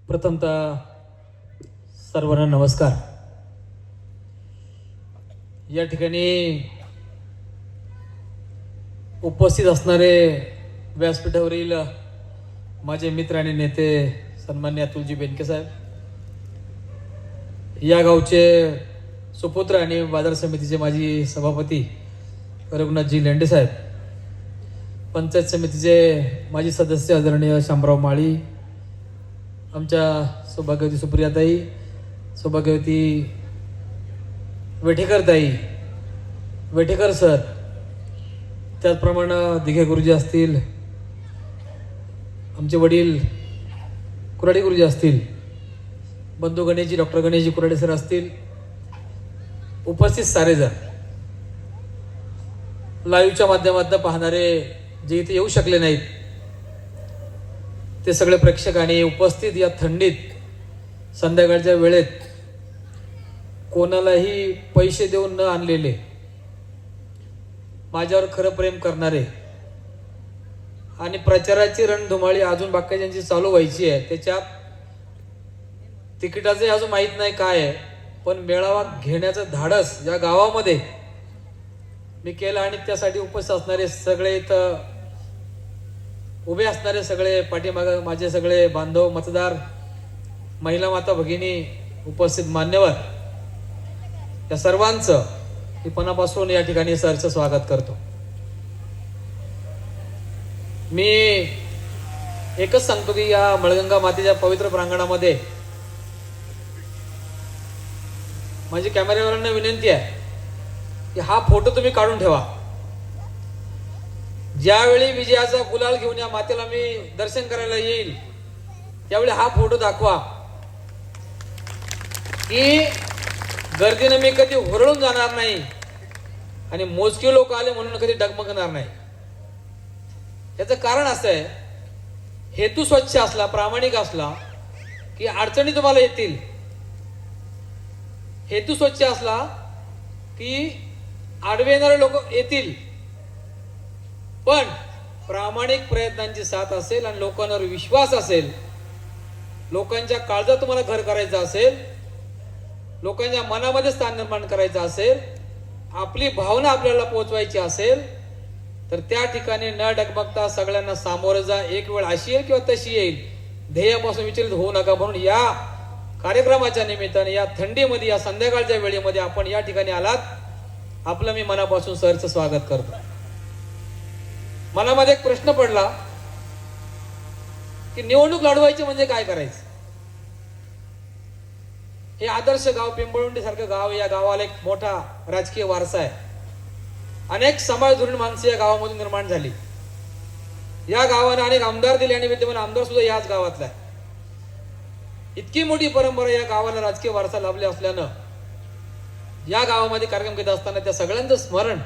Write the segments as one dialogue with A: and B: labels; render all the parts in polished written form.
A: प्रथमतः सर्वांना नमस्कार. या ठिकाणी उपस्थित असणारे व्यासपीठावरील माझे मित्र आणि नेते सन्मान्य अतुलजी बेनके साहेब, या गावचे सुपुत्र आणि बाजार समितीचे माजी सभापती रघुनाथजी लेंडे साहेब, पंचायत समितीचे माजी सदस्य आदरणीय शामराव माळी, आमच्या सौभाग्यवती सुप्रियाताई, सौभाग्यवती वेठेकरताई, वेठेकर सर, त्याचप्रमाणे दिघे गुरुजी असतील, आमचे वडील कुराडे गुरुजी असतील, बंधू गणेशजी डॉक्टर गणेशजी कुराडे सर असतील, उपस्थित सारेजण, लाईव्हच्या माध्यमातून पाहणारे जे इथे येऊ शकले नाहीत ते सगळे प्रेक्षक आणि उपस्थित या थंडीत संध्याकाळच्या वेळेत कोणालाही पैसे देऊन न आणलेले, माझ्यावर खरं प्रेम करणारे आणि प्रचाराची रणधुमाळी अजून बाकीच्यांची चालू व्हायची आहे, त्याच्यात तिकिटाचे अजून माहीत नाही काय आहे, पण मेळावा घेण्याचं धाडस या गावामध्ये मी केलं आणि त्यासाठी उपस्थित असणारे सगळे, इथं उभे असणारे सगळे, पाठीमाग माझे सगळे बांधव, मतदार, महिला, माता, भगिनी, उपस्थित मान्यवर, या सर्वांचं मी मनापासून या ठिकाणी सरचं स्वागत करतो. मी एकच सांगतो की या मळगंगा मातेच्या पवित्र प्रांगणामध्ये माझी कॅमेरावाल्यांना विनंती आहे की हा फोटो तुम्ही काढून ठेवा. ज्यावेळी विजयाचा गुलाल घेऊन या मातेला मी दर्शन करायला येईल त्यावेळी हा फोटो दाखवा की गर्दीने मी कधी हुरळून जाणार नाही आणि मोजके लोक आले म्हणून कधी डगमगणार नाही. याचं कारण असं आहे, हेतू स्वच्छ असला, प्रामाणिक असला की अडचणी तुम्हाला येतील. हेतू स्वच्छ असला की आडवे येणारे लोक येतील, पण प्रामाणिक प्रयत्नांची साथ असेल आणि लोकांवर विश्वास असेल, लोकांच्या काळजात तुम्हाला घर करायचं असेल, लोकांच्या मनामध्ये स्थान निर्माण करायचं असेल, आपली भावना आपल्याला पोहोचवायची असेल तर त्या ठिकाणी न डगमगता सगळ्यांना सामोरं जा. एक वेळ अशी येईल किंवा तशी येईल, ध्येयापासून विचलित होऊ नका. म्हणून या कार्यक्रमाच्या निमित्ताने या थंडीमध्ये, या संध्याकाळच्या वेळेमध्ये आपण या ठिकाणी आलात, आपलं मी मनापासून सरचं स्वागत करतो. मनामध्ये एक प्रश्न पडला की निवडणूक लढवायची म्हणजे काय करायचं. हे आदर्श गाव, पिंपळवंडी सारखं गाव, या गावाला एक मोठा राजकीय वारसा आहे. अनेक समाज धोरण माणसं या गावामधून निर्माण झाली. या गावाने अनेक आमदार दिले आणि विद्यमान आमदार सुद्धा याच गावातला आहे. इतकी मोठी परंपरा या गावाला राजकीय वारसा लाभले असल्यानं या गावामध्ये कार्यक्रम घेत असताना त्या सगळ्यांचं स्मरण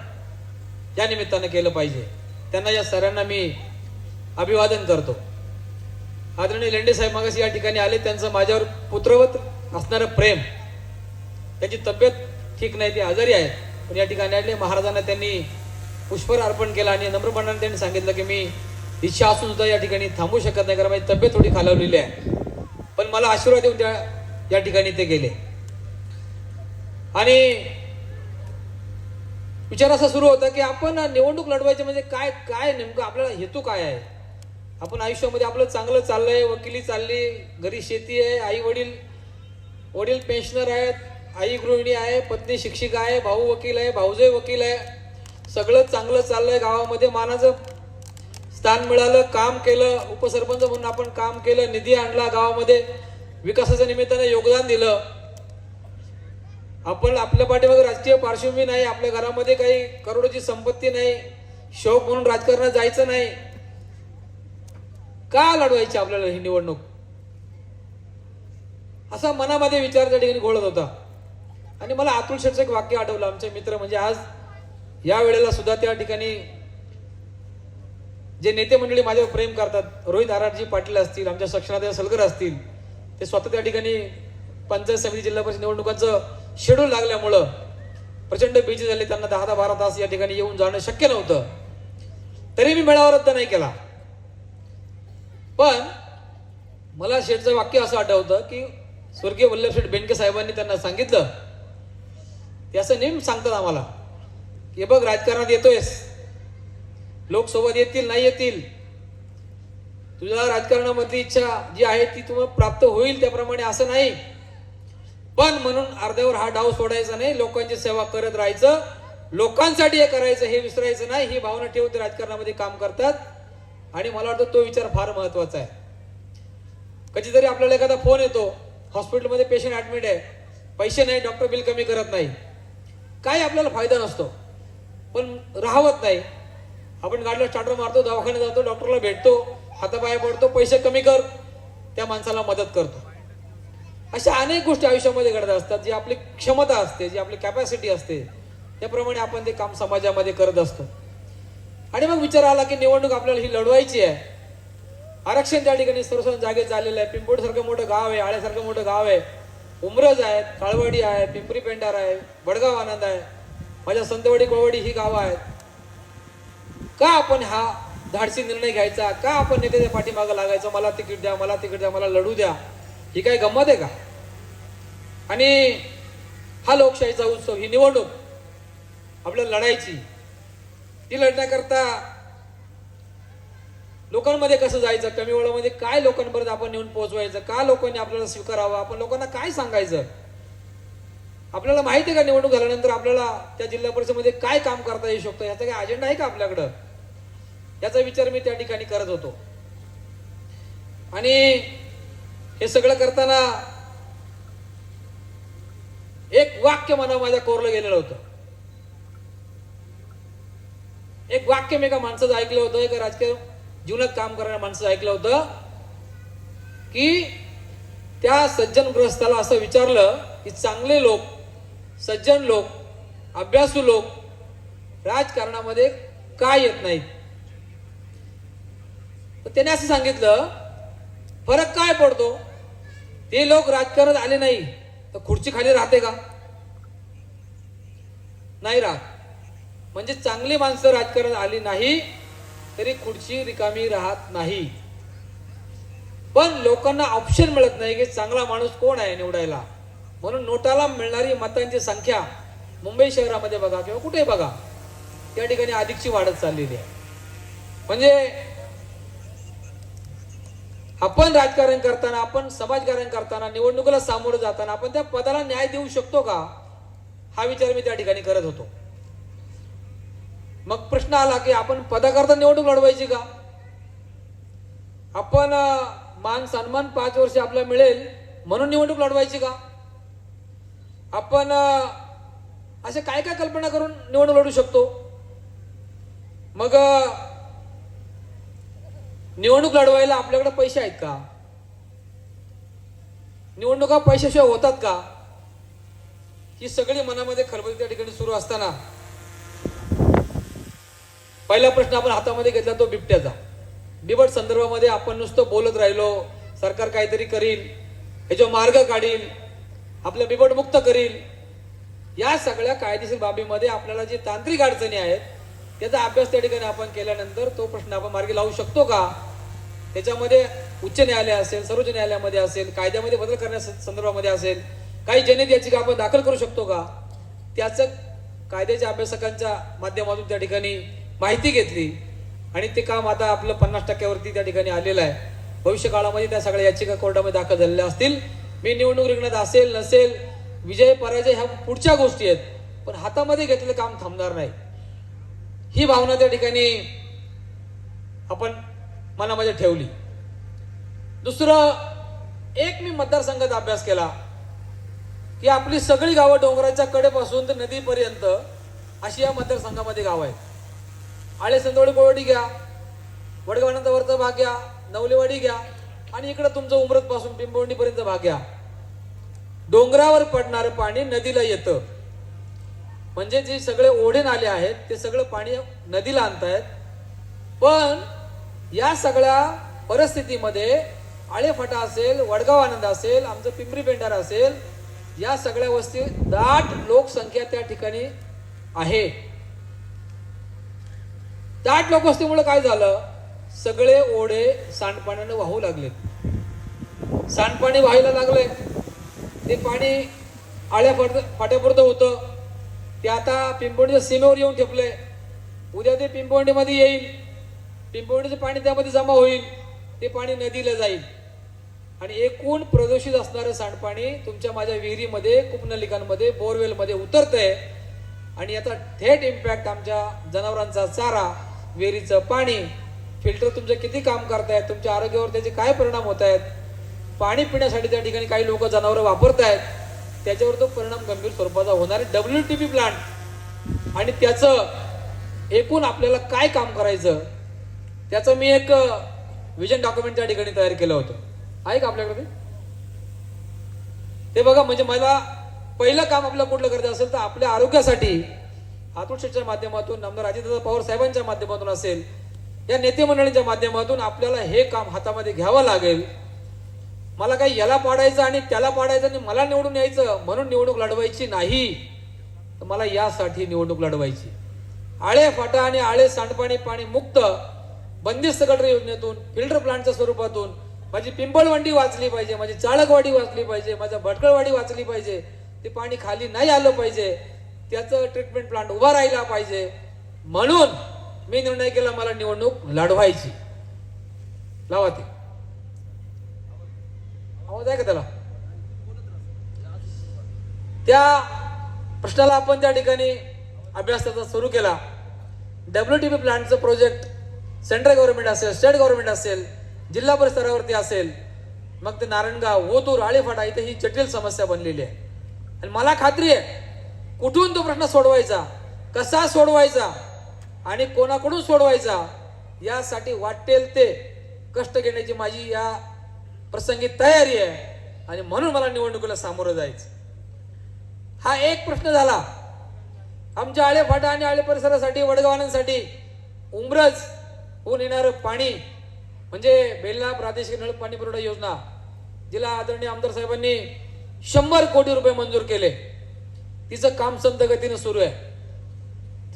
A: या निमित्तानं केलं पाहिजे. त्यांना, या सरांना मी अभिवादन करतो. आदरणीय लेंडे साहेब मागास या ठिकाणी आले, त्यांचं माझ्यावर पुत्रवत असणारं प्रेम, त्यांची तब्येत ठीक नाही, ते आजारी आहेत, पण या ठिकाणी आले. महाराजांना त्यांनी पुष्पहार अर्पण केला आणि नम्रपणाने त्यांनी सांगितलं की मी इच्छा असून सुद्धा या ठिकाणी थांबू शकत नाही, कारण माझी तब्येत थोडी खालावलेली आहे, पण मला आशीर्वाद देऊन या ठिकाणी ते गेले. आणि विचार असा सुरू होता की आपण निवडणूक लढवायची म्हणजे काय, काय नेमकं आपल्याला हेतू काय आहे. आपण आयुष्यामध्ये आपलं चांगलं चाललंय, वकिली चालली, घरी शेती आहे, आई वडील पेन्शनर आहेत, आई गृहिणी आहे, पत्नी शिक्षिका आहे, भाऊ वकील आहे, भाऊजय वकील आहे, सगळं चांगलं चाललंय. गावामध्ये मानाचं स्थान मिळालं, काम केलं, उपसरपंच म्हणून आपण काम केलं, निधी आणला, गावामध्ये विकासाच्या निमित्ताने योगदान दिलं. आपण आपल्या पाठीमागे राजकीय पार्श्वभूमी नाही, आपल्या घरामध्ये काही करोडोची संपत्ती नाही, शौक म्हणून राजकारणात जायचं नाही. का लढवायची आपल्याला ही निवडणूक, असा मनामध्ये विचार त्या ठिकाणी घोळत होता. आणि मला अतुल शेठचं एक वाक्य आठवलं. आमचे मित्र म्हणजे आज या वेळेला सुद्धा त्या ठिकाणी जे नेते मंडळी माझ्यावर प्रेम करतात, रोहित आराडजी पाटील असतील, आमच्या सक्षनादेव सलगर असतील, ते स्वतः त्या ठिकाणी पंचायत समिती, जिल्हा परिषद निवडणुकांचं शेड्यूल लागल्यामुळं प्रचंड बिझी झाले. त्यांना 10-12 तास या ठिकाणी येऊन जाणं शक्य नव्हतं. तरी मी मेळावा रद्द नाही केला. पण मला शेठचं वाक्य असं आठवतं की स्वर्गीय वल्लभशेठ बेनके साहेबांनी त्यांना सांगितलं, ते असं नेहमी सांगतात आम्हाला की बघ राजकारणात येतोयस, लोक सोबत येतील नाही येतील, तुझ्या राजकारणामधली इच्छा जी आहे ती तुम्हाला प्राप्त होईल त्याप्रमाणे असं नाही, पण म्हणून अर्ध्यावर हा डाव सोडायचा नाही, लोकांची सेवा करत राहायचं, लोकांसाठी हे करायचं हे विसरायचं नाही, ही भावना ठेवून ते राजकारणामध्ये काम करतात. आणि मला वाटतं तो विचार फार महत्वाचा आहे. कधीतरी आपल्याला एखादा फोन येतो, हॉस्पिटलमध्ये पेशंट ऍडमिट आहे, पैसे नाही, डॉक्टर बिल कमी करत नाही, काही आपल्याला फायदा नसतो, पण राहवत नाही, आपण गाडीला स्टार्टर मारतो, दवाखान्यात जातो, डॉक्टरला भेटतो, हातापाया पडतो, पैसे कमी कर, त्या माणसाला मदत करतो. अशा अनेक गोष्टी आयुष्यामध्ये घडत असतात, जी आपली क्षमता असते, जी आपली कॅपॅसिटी असते, त्याप्रमाणे आपण ते काम समाजामध्ये करत असतो. आणि मग विचार आला की निवडणूक आपल्याला ही लढवायची आहे. आरक्षण त्या ठिकाणी सर्वसाधारण जागेत झालेलं आहे. पिंपोड सारखं मोठं गाव आहे, आळ्यासारखं मोठं गाव आहे, उमरज आहेत, काळवाडी आहे, पिंपरी पेंढार आहे, वडगाव आनंद आहे, माझ्या संतवाडी कोळवाडी ही गावं आहेत. का आपण हा धाडसी निर्णय घ्यायचा, का आपण नेत्याच्या पाठीमागं लागायचं, मला तिकीट द्या, मला तिकीट द्या, मला लढू द्या, ही काय गंमत आहे का? आणि हा लोकशाहीचा उत्सव, ही निवडणूक आपल्याला लढायची, ती लढण्याकरता लोकांमध्ये कसं जायचं, कमी वेळामध्ये काय लोकांपर्यंत आपण नेऊन पोहोचवायचं, का लोकांनी आपल्याला स्वीकारावं, आपण लोकांना काय सांगायचं. आपल्याला माहिती आहे का निवडणूक झाल्यानंतर आपल्याला त्या जिल्हा परिषदेमध्ये काय काम करता येऊ शकतं, याचा काही अजेंडा आहे का आपल्याकडं, याचा विचार मी त्या ठिकाणी करत होतो. आणि हे सगळं करताना एक वाक्य माझ्या कोरलं गेलेलं होतं. एक वाक्य मी एका माणसाचं ऐकलं होतं, एका राजकीय जीवनात काम करणाऱ्या माणसाचं ऐकलं होतं की त्या सज्जन गृहस्थाला असं विचारलं की चांगले लोक, सज्जन लोक, अभ्यासू लोक राजकारणामध्ये का येत नाहीत. तर त्याने असं सांगितलं, फरक काय पडतो, ते लोक राजकारणात आले नाही तर खुर्ची खाली राहते का? नाही राहत. म्हणजे चांगली माणसं राजकारणात आली नाही तरी खुर्ची रिकामी राहत नाही. पण लोकांना ऑप्शन मिळत नाही की चांगला माणूस कोण आहे निवडायला, म्हणून नोटाला मिळणारी मतांची संख्या मुंबई शहरामध्ये बघा किंवा कुठे बघा, त्या ठिकाणी अधिकची वाढत चाललेली आहे. म्हणजे आपण राजकारण करताना, आपण समाजकारण करताना, निवडणुकीला सामोरं जाताना आपण त्या पदाला न्याय देऊ शकतो का, हा विचार मी त्या ठिकाणी करत होतो. मग प्रश्न आला की आपण पदाकरता निवडणूक लढवायची का, आपण मान सन्मान 5 वर्ष आपल्याला मिळेल म्हणून निवडणूक लढवायची का, आपण असे काय काय कल्पना करून निवडणूक लढू शकतो. मग निवडणूक लढवायला आपल्याकडे पैसे आहेत का, निवडणुका पैशाशिवाय होतात का, ही सगळी मनामध्ये खळबळ त्या ठिकाणी सुरू असताना पहिला प्रश्न आपण हातामध्ये घेतला तो बिबट्याचा. बिबट संदर्भामध्ये आपण नुसतं बोलत राहिलो, सरकार काहीतरी करील, ह्याच्यावर मार्ग काढील, आपलं बिबट मुक्त करील, या सगळ्या कायदेशीर बाबीमध्ये आपल्याला जे तांत्रिक अडचणी आहेत त्याचा अभ्यास त्या ठिकाणी आपण केल्यानंतर तो प्रश्न आपण मार्गी लावू शकतो का. त्याच्यामध्ये उच्च न्यायालय असेल, सर्वोच्च न्यायालयामध्ये असेल, कायद्यामध्ये बदल करण्या संदर्भामध्ये असेल, काही जनहित याचिका आपण दाखल करू शकतो का, त्याचं कायद्याच्या अभ्यासकांच्या माध्यमातून त्या ठिकाणी माहिती घेतली आणि ते काम आता आपलं 50% त्या ठिकाणी आलेलं आहे. भविष्य काळामध्ये त्या सगळ्या याचिका कोर्टामध्ये दाखल झालेल्या असतील. मी निवडणूक रिंगणात असेल नसेल, विजय पराजय ह्या पुढच्या गोष्टी आहेत, पण हातामध्ये घेतलेलं काम थांबणार नाही, ही भावना त्या ठिकाणी आपण मनामध्ये ठेवली. दुसरं, एक मी मतदारसंघात अभ्यास केला की आपली सगळी गावं डोंगराच्या कडेपासून तर नदीपर्यंत अशी या मतदारसंघामध्ये गाव आहेत. आळे संतवाडी कोळवाडी घ्या, वडगावानंतवरचा भाग घ्या, नवलेवाडी घ्या, आणि इकडे तुमचं उमरत पासून पिंपवंडी पर्यंत भाग घ्या. डोंगरावर पडणारं पाणी नदीला येतं, म्हणजे जे सगळे ओढे नाले आहेत ते सगळं पाणी नदीला आणतायत. पण या सगळ्या परिस्थितीमध्ये आळेफाटा असेल, वडगाव आनंद असेल, आमचं पिंपरी पेंढार असेल, या सगळ्या वस्ती दाट लोकसंख्या त्या ठिकाणी आहे. दाट लोकवस्तीमुळे काय झालं, सगळे ओढे सांडपाण्याने वाहू लागले. सांडपाणी व्हायला लागलंय. ते पाणी आळ्या फाट्यापुरतं होतं, ते आता पिंपवणीच्या सीमेवर येऊन ठेपलंय. उद्या ते पिंपवणीमध्ये येईल, पिंपवणीचं पाणी त्यामध्ये जमा होईल, ते पाणी नदीला जाईल आणि एकूण प्रदूषित असणारं सांडपाणी तुमच्या माझ्या विहिरीमध्ये, कूपनलिकांमध्ये, बोरवेलमध्ये उतरतंय आणि याचा थेट इम्पॅक्ट आमच्या जनावरांचा चारा, विहिरीचं पाणी, फिल्टर तुमचं किती काम करतायत, तुमच्या आरोग्यावर त्याचे काय परिणाम होत आहेत, पाणी पिण्यासाठी त्या ठिकाणी काही लोक जनावरं वापरतायत, त्याच्यावर तो परिणाम गंभीर स्वरूपाचा होणार आहे. WTP प्लांट आणि त्याचं एकूण आपल्याला काय काम करायचं त्याचं मी एक विजन डॉक्युमेंट त्या ठिकाणी तयार केलं होतं. आहे का आपल्याकडे ते बघा. म्हणजे मला पहिलं काम आपलं कुठलं करायचं असेल तर आपल्या आरोग्यासाठी अतुल शेठच्या माध्यमातून, आमदार अजितदादा पवार साहेबांच्या माध्यमातून असेल, या नेते मंडळींच्या माध्यमातून आपल्याला हे काम हातामध्ये घ्यावं लागेल. मला काही याला पाडायचं आणि त्याला पाडायचं आणि मला निवडून यायचं म्हणून निवडणूक लढवायची नाही, तर मला यासाठी निवडणूक लढवायची. आळे फाटा आणि आळे सांडपाणी पाणी मुक्त बंदिस्त गटर योजनेतून, फिल्टर प्लांटच्या स्वरूपातून माझी पिंपळवंडी वाचली पाहिजे, माझी चाळकवाडी वाचली पाहिजे, माझा भटकळवाडी वाचली पाहिजे, ते पाणी खाली नाही आलं पाहिजे, त्याचं ट्रीटमेंट प्लांट उभा राहिला पाहिजे. म्हणून मी निर्णय केला मला निवडणूक लढवायची. लावा ते आवाज आहे का त्याला? त्या प्रश्नाला आपण त्या ठिकाणी अभ्यास त्याचा सुरू केला. WTP प्लांटचं प्रोजेक्ट सेंट्रल गव्हर्नमेंट असेल, स्टेट गव्हर्नमेंट असेल, जिल्हा परिषद स्तरावरती असेल, मग ते नारायणगाव, ओतूर, आळेफाटा इथे ही जटिल समस्या बनलेली आहे. आणि मला खात्री आहे कुठून तो प्रश्न सोडवायचा, कसा सोडवायचा आणि कोणाकडून सोडवायचा यासाठी वाटेल ते कष्ट घेण्याची माझी या प्रसंगी तयारी आहे. आणि म्हणून मला निवडणुकीला सामोरं जायचं. हा एक प्रश्न झाला. आमच्या आळेफाटा आणि आळे परिसरासाठी, वडगावांसाठी उमरज होऊन येणारं पाणी म्हणजे बेलना प्रादेशिक नळ पाणी पुरवठा योजना, जिला आदरणीय आमदार साहेबांनी 100 कोटी रुपये मंजूर केले. तिचं काम संत गतीनं सुरू आहे.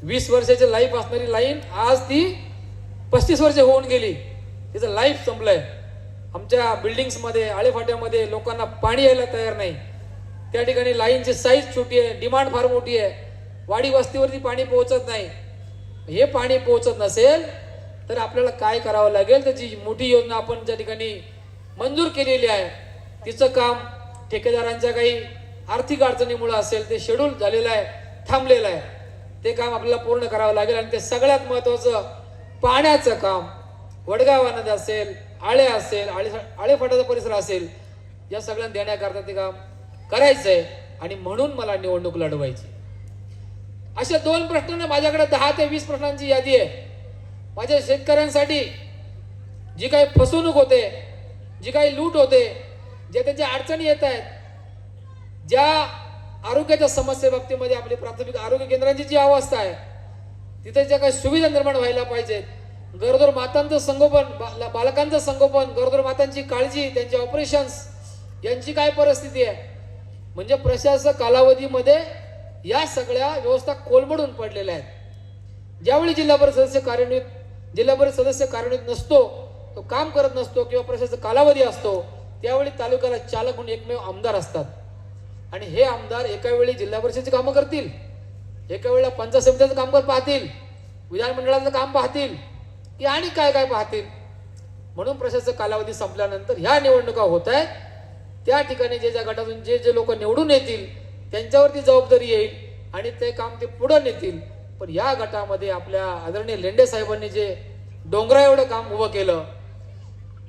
A: 20 वर्षाची लाईफ असणारी लाईन आज ती 35 वर्ष होऊन गेली. तिचं लाईफ संपलंय. आमच्या बिल्डिंग्समध्ये, आळेफाट्यामध्ये लोकांना पाणी यायला तयार नाही. त्या ठिकाणी लाईनची साईज छोटी आहे, डिमांड फार मोठी आहे, वाडी वस्तीवरती पाणी पोहोचत नाही. हे पाणी पोहोचत नसेल तर आपल्याला काय करावं लागेल? त्याची मोठी योजना आपण त्या ठिकाणी मंजूर केलेली आहे. तिचं काम ठेकेदारांच्या काही आर्थिक अडचणीमुळे असेल, ते शेड्यूल झालेलं आहे, थांबलेलं आहे. ते काम आपल्याला पूर्ण करावं लागेल. आणि ते सगळ्यात महत्वाचं पाण्याचं काम वडगाव नदी असेल, आळे असेल, आळेफाटाचा परिसर असेल, या सगळ्यांना देण्याकरता ते काम करायचंय. आणि म्हणून मला निवडणूक लढवायची. अशा 2 प्रश्न, माझ्याकडे 10 ते 20 प्रश्नांची यादी आहे. माझ्या शेतकऱ्यांसाठी जी काही फसवणूक होते, जी काही लूट होते, ज्या त्यांच्या अडचणी येत आहेत, ज्या आरोग्याच्या समस्ये बाबतीमध्ये आपली प्राथमिक आरोग्य केंद्रांची जी अवस्था आहे, तिथे ज्या काही सुविधा निर्माण व्हायला पाहिजेत, गरोदर मातांचं संगोपन, बालकांचं संगोपन, गरोदर मातांची काळजी, त्यांचे ऑपरेशन्स यांची काय परिस्थिती आहे, म्हणजे प्रशासक कालावधीमध्ये या सगळ्या व्यवस्था कोलमडून पडलेल्या आहेत. ज्यावेळी जिल्हा परिषद सदस्य कार्यान्वित नसतो, तो काम करत नसतो किंवा प्रशासक कालावधी असतो, त्यावेळी तालुक्याला चालक म्हणून एकमेव आमदार असतात. आणि हे आमदार एका वेळी जिल्हा परिषदेची कामं करतील, एका वेळेला पंचायत समितीचं काम पाहतील, विधानमंडळाचं काम पाहतील की आणि काय काय पाहतील. म्हणून प्रशासक कालावधी संपल्यानंतर ह्या निवडणुका होत आहेत, त्या ठिकाणी ज्या गटातून जे लोक निवडून येतील त्यांच्यावरती जबाबदारी येईल आणि ते काम ते पुढे नेतील. पण या गटामध्ये आपल्या आदरणीय लेंडे साहेबांनी जे डोंगरा एवढं काम उभं केलं,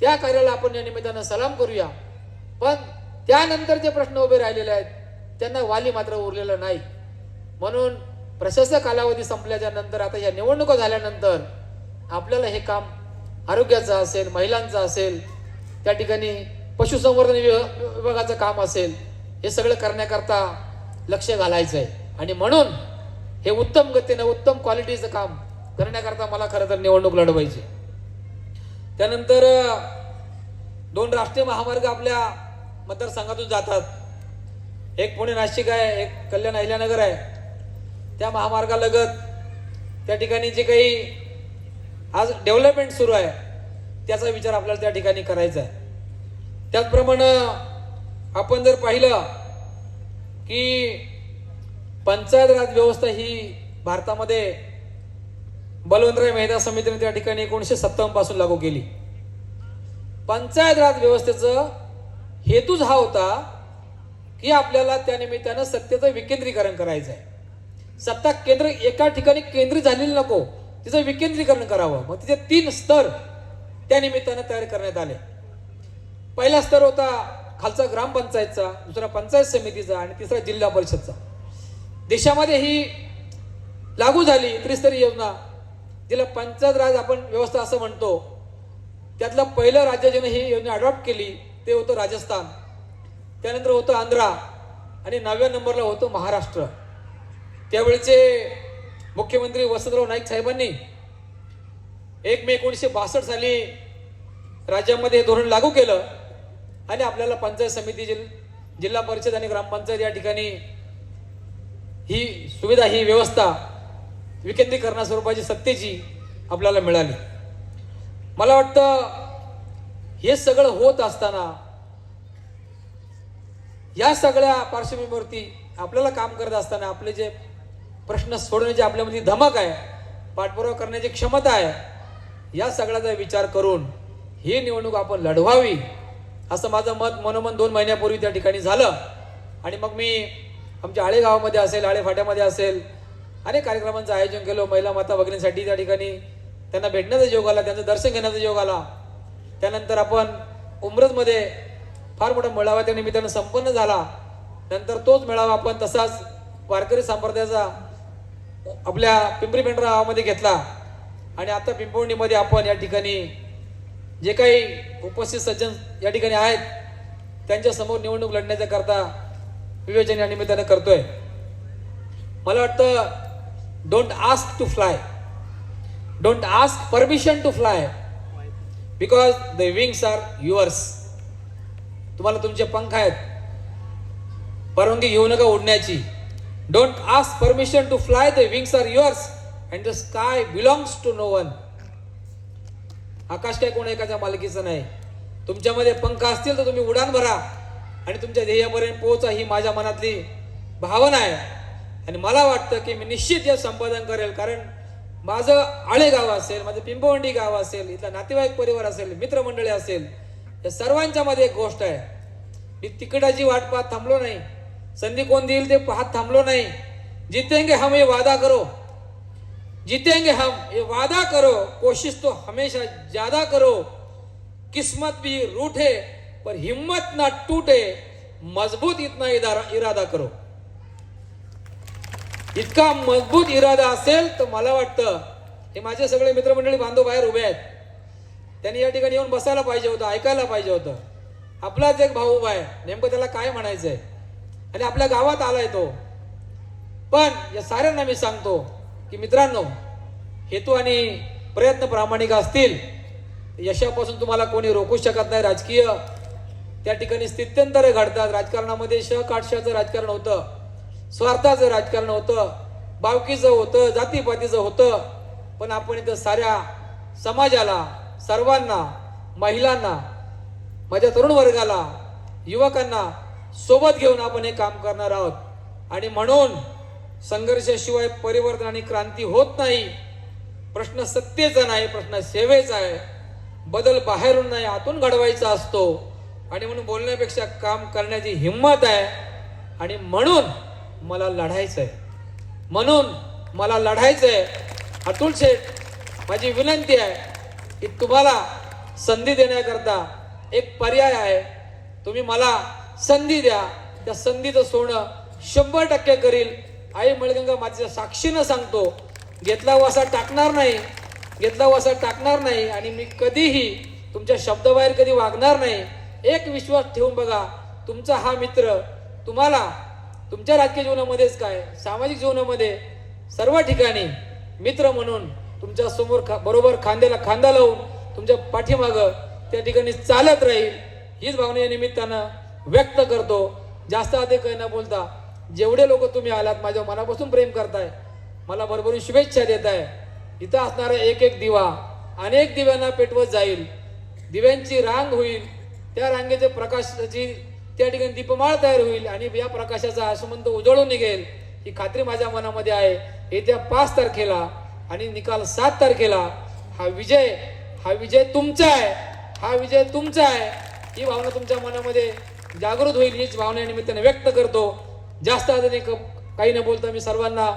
A: त्या कार्याला आपण या निमित्तानं सलाम करूया. पण त्यानंतर जे प्रश्न उभे राहिलेले आहेत त्यांना वाली मात्र उरलेलं नाही. म्हणून प्रशासक कालावधी संपल्याच्या नंतर, आता या निवडणुका झाल्यानंतर आपल्याला हे काम आरोग्याचं असेल, महिलांचं असेल, त्या ठिकाणी पशुसंवर्धन विभागाचं काम असेल, हे सगळं करण्याकरता लक्ष घालायचं आहे. आणि म्हणून हे उत्तम गतीनं, उत्तम क्वालिटीचं काम करण्याकरता मला खरं तर निवडणूक लढवायची. त्यानंतर 2 राष्ट्रीय महामार्ग आपल्या मतदारसंघातून जातात. एक पुणे नाशिक आहे, एक कल्याण अहिल्यानगर आहे. त्या महामार्गालगत त्या ठिकाणी जे काही आज डेव्हलपमेंट सुरू आहे त्याचा विचार आपल्याला त्या ठिकाणी करायचा आहे. त्याचप्रमाणे आपण जर पाहिलं की पंचायत राज व्यवस्था ही भारतामध्ये बलवंतराय मेहता समितीने त्या ठिकाणी 1957 पासून लागू केली. पंचायत राज व्यवस्थेचा हेतूच हा होता की आपल्याला त्या निमित्तानं सत्तेचं विकेंद्रीकरण करायचं आहे. सत्ता केंद्र एका ठिकाणी केंद्रित झालेली नको, तिचं विकेंद्रीकरण करावं. मग तिचे 3 स्तर त्या निमित्तानं तयार करण्यात आले. पहिला स्तर होता खालचा ग्रामपंचायतचा, दुसरा पंचायत समितीचा आणि तिसरा जिल्हा परिषदचा. देशामध्ये ही लागू झाली त्रिस्तरीय योजना, जिला पंचायत राज आपण व्यवस्था असं म्हणतो. त्यातलं पहिलं राज्य ज्याने ही योजना अडॉप्ट केली ते होतं राजस्थान, त्यानंतर होतं आंध्रा आणि 9व्या नंबरला होतं महाराष्ट्र. त्यावेळेचे मुख्यमंत्री वसंतराव नाईक साहेबांनी 1 मे 1962 साली राज्यामध्ये हे धोरण लागू केलं आणि आपल्याला पंचायत समिती, जिल्हा परिषद आणि ग्रामपंचायत या ठिकाणी ही सुविधा, ही व्यवस्था विकेंद्रीकरणा स्वरूपाची सत्तेची आपल्याला मिळाली. मला वाटतं हे सगळं होत असताना या सगळ्या पार्श्वभूमीवरती आपल्याला काम करत असताना आपले जे प्रश्न सोडवण्याची आपल्यामध्ये धमक आहे, पाठपुरावा करण्याची क्षमता आहे, या सगळ्याचा विचार करून ही निवडणूक आपण लढवावी असं माझं मत मनोमन 2 महिन्यापूर्वी त्या ठिकाणी झालं. आणि मग मी आमच्या आळे गावामध्ये असेल, आळे फाट्यामध्ये असेल, अनेक कार्यक्रमांचं आयोजन केलं. महिला माता भगिनींसाठी त्या ठिकाणी त्यांना भेटण्याचा योग आला, त्यांचं दर्शन घेण्याचा योग आला. त्यानंतर आपण उमरजमध्ये फार मोठा मेळावा त्या निमित्तानं संपन्न झाला. नंतर तोच मेळावा आपण तसाच वारकरी संप्रदायाचा आपल्या पिंपरी पेंढरा गावामध्ये घेतला. आणि आता पिंपवणीमध्ये आपण या ठिकाणी जे काही उपस्थित सज्जन या ठिकाणी आहेत त्यांच्या समोर निवडणूक लढण्याचा करता विवेचन या निमित्तानं करतोय. मला वाटतं don't ask to fly, don't ask permission to fly, because the wings are yours. तुम्हाला तुमचे पंख आहेत, परवानगी घेऊ नका उडण्याची. Don't ask permission to fly, the wings are yours and the sky belongs to no one. आकाश काय कोण एकाच्या मालकीचं नाही. तुमच्यामध्ये पंख असतील तर तुम्ही उडान भरा आणि तुमच्या ध्येयापर्यंत पोहोचा, ही माझ्या मनातली भावना आहे. आणि मला वाटतं की मी निश्चित हे संपादन करेल, कारण माझं आळे गाव असेल, माझं पिंपवंडी गाव असेल, इथला नातेवाईक परिवार असेल, मित्रमंडळी असेल, या सर्वांच्या मध्ये एक गोष्ट आहे, मी तिकिटाची वाट पाहत थांबलो नाही, संधी कोण देईल ते पाहत थांबलो नाही. जीतेंगे हम ये वादा करो, जीतेंगे हम ये वादा करो, कोशिश तो हमेशा ज्यादा करो, किस्मत भी रूठे पर हिम्मत ना टूटे, मजबूत इतना इरादा करो. इतका मजबूत इरादा असेल तर मला वाटतं हे माझे सगळे मित्रमंडळी बांधव बाहेर उभे आहेत, त्यांनी या ठिकाणी येऊन बसायला पाहिजे होतं, ऐकायला पाहिजे होतं. आपलाच एक भाऊ उभा आहे, नेमकं त्याला काय म्हणायचंय आणि आपल्या गावात आलाय तो. पण या साऱ्यांना मी सांगतो की मित्रांनो, हेतू आणि प्रयत्न प्रामाणिक असतील, यशापासून तुम्हाला कोणी रोखू शकत नाही. राजकीय त्या ठिकाणी स्थित्यंतर घडतात. राजकारणामध्ये काटशाचं राजकारण होतं, स्वार्थाचं राजकारण होतं, बावकीचं होतं, जातीपातीचं होतं. पण आपण इथं साऱ्या समाजाला, सर्वांना, महिलांना, माझ्या तरुण वर्गाला, युवकांना सोबत घेऊन आपण हे काम करणार आहोत. आणि म्हणून संघर्षाशिवाय परिवर्तन आणि क्रांती होत नाही. प्रश्न सत्तेचा नाही, प्रश्न सेवेचा आहे. बदल बाहेरून नाही, आतून घडवायचा असतो. आणि म्हणून बोलण्यापेक्षा काम करण्याची हिंमत आहे. आणि म्हणून मला लढायचंय, म्हणून मला लढायचंय. अतुल शेठ, माझी विनंती आहे की तुम्हाला संधी देण्याकरता एक पर्याय आहे. तुम्ही मला संधी द्या, त्या संधीचं सोनं 100% करील. आई मळगंगा मातेच्या साक्षीनं सांगतो, घेतला वासा टाकणार नाही, घेतला वासा टाकणार नाही. आणि मी कधीही तुमच्या शब्दाबाहेर कधी वागणार नाही. एक विश्वास ठेवून बघा, तुमचा हा मित्र तुम्हाला तुमच्या राजकीय जीवनामध्येच काय, सामाजिक जीवनामध्ये सर्व ठिकाणी मित्र म्हणून तुमच्या समोर बरोबर खांद्याला खांदा लावून तुमच्या पाठीमागं त्या ठिकाणी चालत राहील. हीच भावना या निमित्तानं व्यक्त करतो. जास्त अधिक काही न बोलता, जेवढे लोक तुम्ही आलात, माझ्या मनापासून प्रेम करताय, मला भरभरून शुभेच्छा देताय. इथं असणारा एक एक दिवा अनेक दिव्यांना पेटवत जाईल. दिव्यांची रांग होईल, त्या रांगेच्या प्रकाशाची त्या ठिकाणी दीपमाळ तयार होईल आणि या प्रकाशाचा आसमंत उजळून निघेल ही खात्री माझ्या मनामध्ये आहे. येत्या 5 तारखेला आणि निकाल 7 तारखेला हा विजय तुमचा आहे, हा विजय तुमचा आहे ही भावना तुमच्या मनामध्ये जागृत होईल हीच भावना या निमित्ताने व्यक्त करतो. जास्त अधिक काही न बोलता मी सर्वांना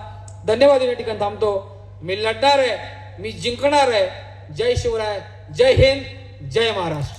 A: धन्यवाद देण्या ठिकाणी थांबतो. मी लढणार आहे, मी जिंकणार आहे. जय शिवराय, जय हिंद, जय महाराष्ट्र.